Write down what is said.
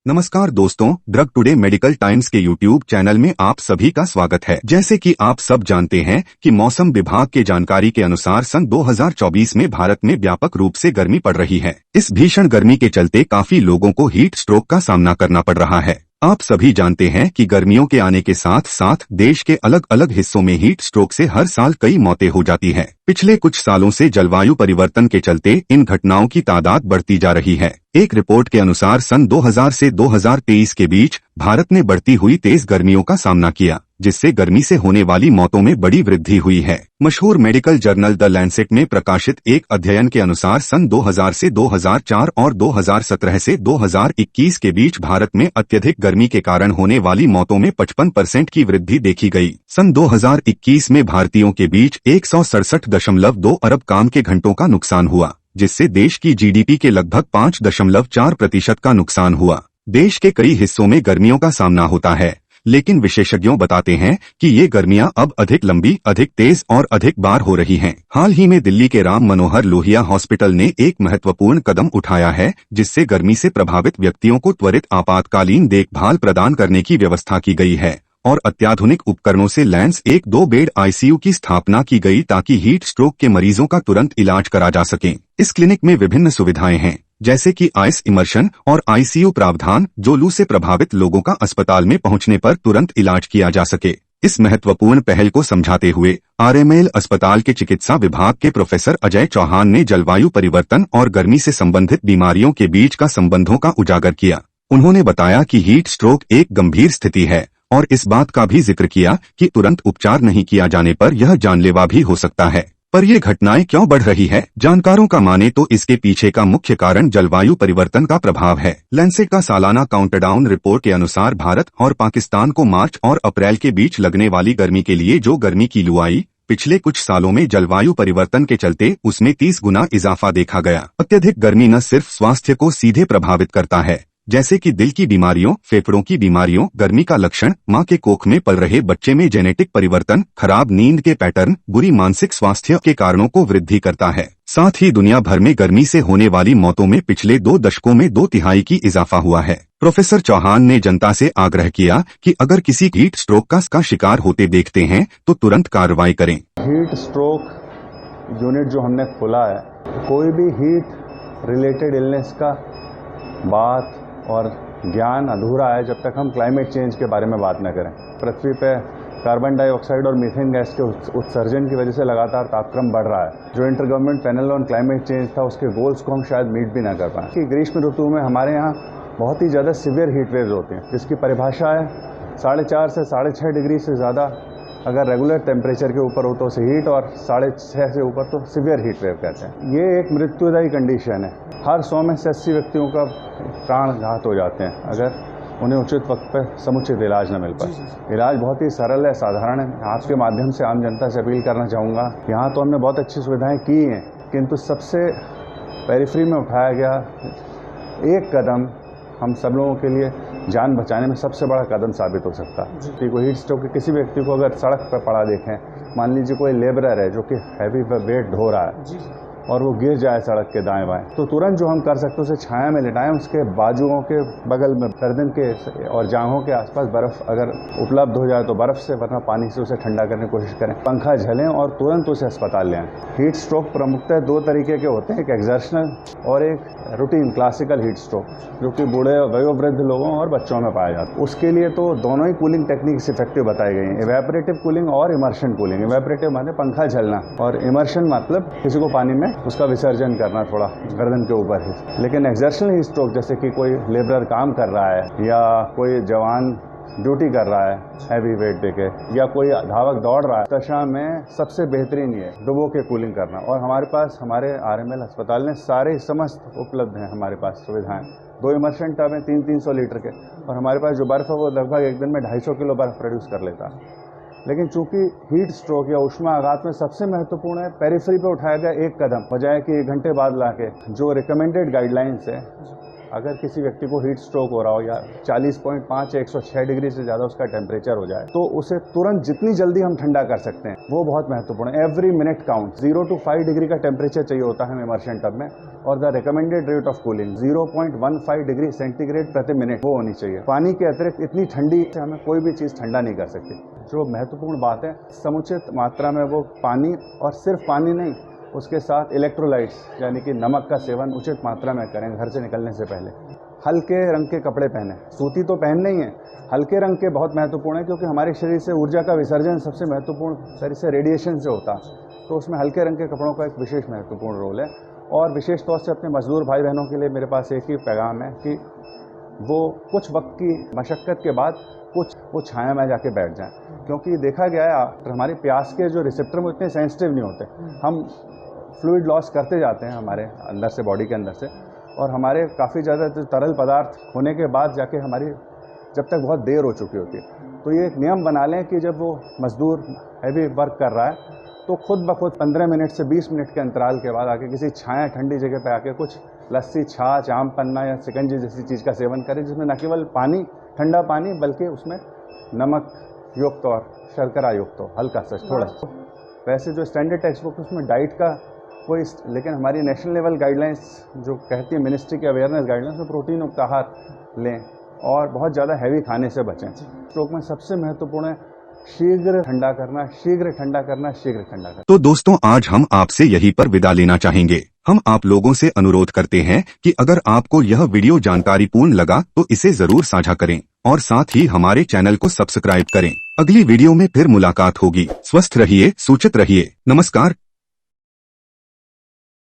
नमस्कार दोस्तों, drug today medical times के यूट्यूब चैनल में आप सभी का स्वागत है। जैसे कि आप सब जानते हैं कि मौसम विभाग के जानकारी के अनुसार सन 2024 में भारत में व्यापक रूप से गर्मी पड़ रही है। इस भीषण गर्मी के चलते काफी लोगों को हीट स्ट्रोक का सामना करना पड़ रहा है। आप सभी जानते हैं कि गर्मियों के आने के साथ साथ देश के अलग अलग हिस्सों में हीट स्ट्रोक से हर साल कई मौतें हो जाती हैं। पिछले कुछ सालों से जलवायु परिवर्तन के चलते इन घटनाओं की तादाद बढ़ती जा रही है। एक रिपोर्ट के अनुसार सन 2000 से 2023 के बीच भारत ने बढ़ती हुई तेज गर्मियों का सामना किया, जिससे गर्मी से होने वाली मौतों में बड़ी वृद्धि हुई है। मशहूर मेडिकल जर्नल द लैंसेट में प्रकाशित एक अध्ययन के अनुसार सन 2000 से 2004 और 2017 से 2021 के बीच भारत में अत्यधिक गर्मी के कारण होने वाली मौतों में 55% की वृद्धि देखी गई। सन 2021 में भारतीयों के बीच 167.2 अरब काम के घंटों का नुकसान हुआ, जिससे देश की जीडीपी के लगभग 5.4% का नुकसान हुआ। देश के कई हिस्सों में गर्मियों का सामना होता है, लेकिन विशेषज्ञों बताते हैं कि ये गर्मियां अब अधिक लंबी, अधिक तेज और अधिक बार हो रही हैं। हाल ही में दिल्ली के राम मनोहर लोहिया हॉस्पिटल ने एक महत्वपूर्ण कदम उठाया है, जिससे गर्मी से प्रभावित व्यक्तियों को त्वरित आपातकालीन देखभाल प्रदान करने की व्यवस्था की गई है और अत्याधुनिक उपकरणों से लैंस 1-2 बेड आईसीयू की स्थापना की गई ताकि हीट स्ट्रोक के मरीजों का तुरंत इलाज करा जा सके। इस क्लिनिक में विभिन्न सुविधाएं हैं, जैसे कि आइस इमर्शन और आईसीयू प्रावधान, जो लू से प्रभावित लोगों का अस्पताल में पहुंचने पर तुरंत इलाज किया जा सके। इस महत्वपूर्ण पहल को समझाते हुए आरएमएल अस्पताल के चिकित्सा विभाग के प्रोफेसर अजय चौहान ने जलवायु परिवर्तन और गर्मी से संबंधित बीमारियों के बीच का संबंधों का उजागर किया। उन्होंने बताया कि हीट स्ट्रोक एक गंभीर स्थिति है और इस बात का भी जिक्र किया कि तुरंत उपचार नहीं किया जाने पर यह जानलेवा भी हो सकता है। पर ये घटनाएं क्यों बढ़ रही है? जानकारों का माने तो इसके पीछे का मुख्य कारण जलवायु परिवर्तन का प्रभाव है। लैंसेट का सालाना काउंटडाउन रिपोर्ट के अनुसार भारत और पाकिस्तान को मार्च और अप्रैल के बीच लगने वाली गर्मी के लिए जो गर्मी की लू आई, पिछले कुछ सालों में जलवायु परिवर्तन के चलते उसमें 30 गुना इजाफा देखा गया। अत्यधिक गर्मी न सिर्फ स्वास्थ्य को सीधे प्रभावित करता है, जैसे कि दिल की बीमारियों, फेफड़ों की बीमारियों, गर्मी का लक्षण, मां के कोख में पल रहे बच्चे में जेनेटिक परिवर्तन, खराब नींद के पैटर्न, बुरी मानसिक स्वास्थ्य के कारणों को वृद्धि करता है। साथ ही दुनिया भर में गर्मी से होने वाली मौतों में पिछले 2 दशकों में 2/3 की इजाफा हुआ है। प्रोफेसर चौहान ने जनता से आग्रह किया कि अगर किसी हीट स्ट्रोक का शिकार होते देखते हैं तो तुरंत कार्रवाई करें। हीट स्ट्रोक यूनिट जो हमने खोला है, कोई भी हीट रिलेटेड इलनेस का बात और ज्ञान अधूरा है जब तक हम क्लाइमेट चेंज के बारे में बात न करें। पृथ्वी पे कार्बन डाइऑक्साइड और मीथेन गैस के उत्सर्जन की वजह से लगातार तापक्रम बढ़ रहा है। जो inter government panel on climate change था, उसके गोल्स को हम शायद मीट भी ना कर पाएं। कि ग्रीष्म ऋतु में हमारे यहाँ बहुत ही ज़्यादा सीवियर हीट वेव्स होती हैं, जिसकी परिभाषा है 4.5 से 6.5 डिग्री से ज़्यादा अगर रेगुलर टेम्परेचर के ऊपर हो तो उसे हीट, और 6.5 से ऊपर तो सीवियर हीट वेव कहते हैं। ये एक मृत्युदायी कंडीशन है। हर 100 में से 80 व्यक्तियों का प्राणघात हो जाते हैं अगर उन्हें उचित वक्त पर समुचित इलाज न मिल पाए। इलाज बहुत ही सरल है, साधारण है। आपके माध्यम से आम जनता से अपील करना चाहूँगा, यहाँ तो हमने बहुत अच्छी सुविधाएं की हैं, किंतु सबसे पेरिफेरी में उठाया गया एक कदम हम सब लोगों के लिए जान बचाने में सबसे बड़ा कदम साबित हो सकता है। कि कोई हीट स्ट्रोक के किसी व्यक्ति को अगर सड़क पर पड़ा देखें, मान लीजिए कोई लेबरर है जो कि हैवी वेट ढो रहा है और वो गिर जाए सड़क के दाएं बाएं, तो तुरंत जो हम कर सकते हैं उसे छाया में लिटाएं, उसके बाजुओं के बगल में, गर्दन के और जांघों के आसपास बर्फ़ अगर उपलब्ध हो जाए तो बर्फ़ से, वरना पानी से उसे ठंडा करने की कोशिश करें। पंखा झलें और तुरंत उसे अस्पताल ले आएं। हीट स्ट्रोक प्रमुखतः 2 तरीके के होते हैं, एक एक्सर्शनल और एक रूटीन क्लासिकल हीट स्ट्रोक, जो कि बूढ़े, वयोवृद्ध लोगों और बच्चों में पाया जाता है। उसके लिए तो दोनों ही कूलिंग टेक्निक्स इफेक्टिव बताई गई हैं, इवेपोरेटिव कूलिंग और इमर्शन कूलिंग। इवेपोरेटिव माने पंखा झलना, और इमर्शन मतलब किसी को पानी में उसका विसर्जन करना थोड़ा गर्दन के ऊपर ही। लेकिन एक्सर्शनल हीट स्ट्रोक, जैसे कि कोई लेबरर काम कर रहा है या कोई जवान ड्यूटी कर रहा है हैवी वेट देके, या कोई धावक दौड़ रहा है, दशा में सबसे बेहतरीन ये डुबो के कूलिंग करना। और हमारे पास, हमारे आरएमएल अस्पताल ने सारे समस्त उपलब्ध हैं हमारे पास सुविधाएं। 2 इमर्शन टब हैं 300 लीटर के, और हमारे पास जो बर्फ़ है वो लगभग एक दिन में 250 किलो बर्फ़ प्रोड्यूस कर लेता है। लेकिन चूंकि हीट स्ट्रोक या ऊष्मा आघात में सबसे महत्वपूर्ण है पेरिफेरी पे उठाया गया एक कदम, बजाय कि 1 घंटे बाद लाके जो रिकमेंडेड गाइडलाइंस है अगर किसी व्यक्ति को हीट स्ट्रोक हो रहा हो या 40.5 या 106 डिग्री से ज़्यादा उसका टेम्परेचर हो जाए तो उसे तुरंत जितनी जल्दी हम ठंडा कर सकते हैं वो बहुत महत्वपूर्ण है। Every minute count. 0 to 5 degree का टेम्परेचर चाहिए होता है इमर्शन टब में और the recommended rate of cooling 0.15 degree centigrade प्रति मिनट वो होनी चाहिए। पानी के अतिरिक्त इतनी ठंडी से हमें कोई भी चीज़ ठंडा नहीं कर सकती। जो महत्वपूर्ण बात है समुचित मात्रा में वो पानी, और सिर्फ पानी नहीं उसके साथ इलेक्ट्रोलाइट्स यानी कि नमक का सेवन उचित मात्रा में करें घर से निकलने से पहले। हल्के रंग के कपड़े पहने, सूती तो पहनने ही है, हल्के रंग के बहुत महत्वपूर्ण है क्योंकि हमारे शरीर से ऊर्जा का विसर्जन सबसे महत्वपूर्ण शरीर से रेडिएशन से होता है, तो उसमें हल्के रंग के कपड़ों का एक विशेष महत्वपूर्ण रोल है। और विशेष तौर से अपने मजदूर भाई बहनों के लिए मेरे पास एक ही पैगाम है कि वो कुछ वक्त की मशक्क़त के बाद वो छाया में जाके बैठ जाएं, क्योंकि देखा गया है हमारी प्यास के जो रिसेप्टर में इतने सेंसिटिव नहीं होते। हम फ्लूइड लॉस करते जाते हैं हमारे अंदर से, बॉडी के अंदर से, और हमारे काफ़ी ज़्यादा तरल पदार्थ होने के बाद जाके हमारी जब तक बहुत देर हो चुकी होती है। तो ये एक नियम बना लें कि जब वो मज़दूर हैवी वर्क कर रहा है तो खुद ब खुद 15 मिनट से 20 मिनट के अंतराल के बाद आके किसी छाया ठंडी जगह पे आके कुछ लस्सी, छाछ, आम पन्ना या शिकंजी जैसी चीज़ का सेवन करें जिसमें न केवल पानी, ठंडा पानी, बल्कि उसमें नमक युक्त और शर्करा युक्त हो, हल्का सा थोड़ा सा। वैसे जो स्टैंडर्ड टेक्स्ट बुक उसमें डाइट का कोई, लेकिन हमारी नेशनल लेवल गाइडलाइंस जो कहती है मिनिस्ट्री की अवेयरनेस गाइडलाइंस में प्रोटीन युक्त आहार लें और बहुत ज़्यादा हैवी खाने से बचें। स्ट्रोक में सबसे महत्वपूर्ण है शीघ्र ठंडा करना, शीघ्र ठंडा करना, शीघ्र ठंडा करना। तो दोस्तों आज हम आपसे यहीं पर विदा लेना चाहेंगे। हम आप लोगों से अनुरोध करते हैं कि अगर आपको यह वीडियो जानकारीपूर्ण लगा तो इसे जरूर साझा करें और साथ ही हमारे चैनल को सब्सक्राइब करें। अगली वीडियो में फिर मुलाकात होगी। स्वस्थ रहिए, सूचित रहिए। नमस्कार।